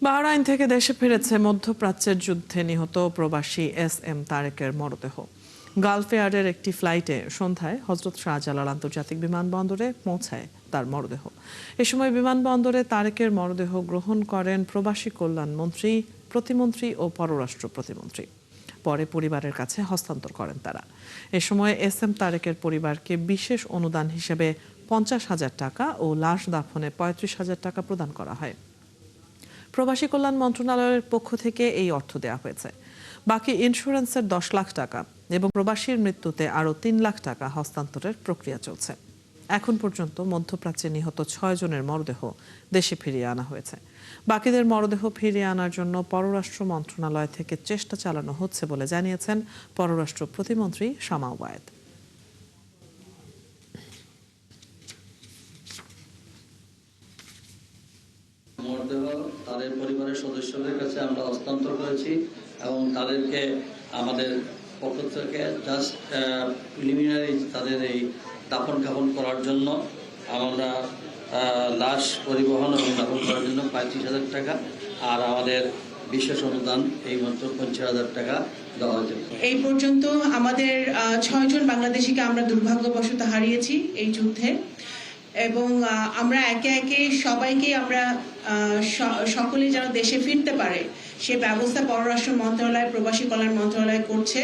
Bahrain থেকে দেশে ফিরেছে মধ্যপ্রাচ্যের যুদ্ধে নিহত প্রবাসী এস.এম. তারেকের মরদেহ। গালফ এয়ারের একটি ফ্লাইটে সন্ধ্যায় হজরত শাহজালাল আন্তর্জাতিক বিমানবন্দরে পৌঁছায় তার মরদেহ। এ সময় বিমানবন্দরে তারেকের মরদেহ গ্রহণ করেন প্রবাসী কল্যাণ মন্ত্রী, প্রতিমন্ত্রী ও পররাষ্ট্র প্রতিমন্ত্রী। পরে পরিবারের কাছে হস্তান্তর করেন তারা। এ সময় এস.এম. তারেকের পরিবারকে বিশেষ অনুদান হিসেবে 50,000 টাকা ও লাশ দাফনে 35,000 টাকা প্রদান করা হয়। প্রবাসী কল্যাণ মন্ত্রণালয়ের পক্ষ থেকে এই অর্থ দেওয়া হয়েছে। বাকি ইন্স্যুরেন্সের 10 লাখ টাকা এবং প্রবাসীর মৃত্যুতে আরও 3 লাখ টাকা হস্তান্তরের প্রক্রিয়া চলছে। এখন পর্যন্ত মধ্যপ্রাচ্যে নিহত 6 জনের মরদেহ দেশে ফিরিয়ে আনা হয়েছে। বাকিদের মরদেহ ফিরিয়ে আনার জন্য পররাষ্ট্র মন্ত্রণালয় থেকে চেষ্টা চালানো হচ্ছে বলে জানিয়েছেন পররাষ্ট্র প্রতিমন্ত্রী শামা ওয়ায়েদ। মরদেহ তাদের পরিবারের সদস্যদের কাছে আমরা হস্তান্তর করেছি এবং তাদেরকে আমাদের পক্ষ থেকে জাস্ট প্রিলিমিনারি তাদের এই দাফন কাফন করার জন্য আমরা লাশ পরিবহন এবং দাফন করার জন্য 35,000 টাকা আর আমাদের বিশেষ অনুদান এই মাত্র 50,000 টাকা দেওয়া হয়েছে। এই পর্যন্ত আমাদের 6 জন বাংলাদেশিকে আমরা দুর্ভাগ্যবশত হারিয়েছি এই যুদ্ধে এবং আমরা একে একে সবাইকে আমরা সকলে যেন দেশে ফিরতে পারে সে ব্যবস্থা পররাষ্ট্র মন্ত্রণালয়, প্রবাসী কল্যাণ মন্ত্রণালয় করছে।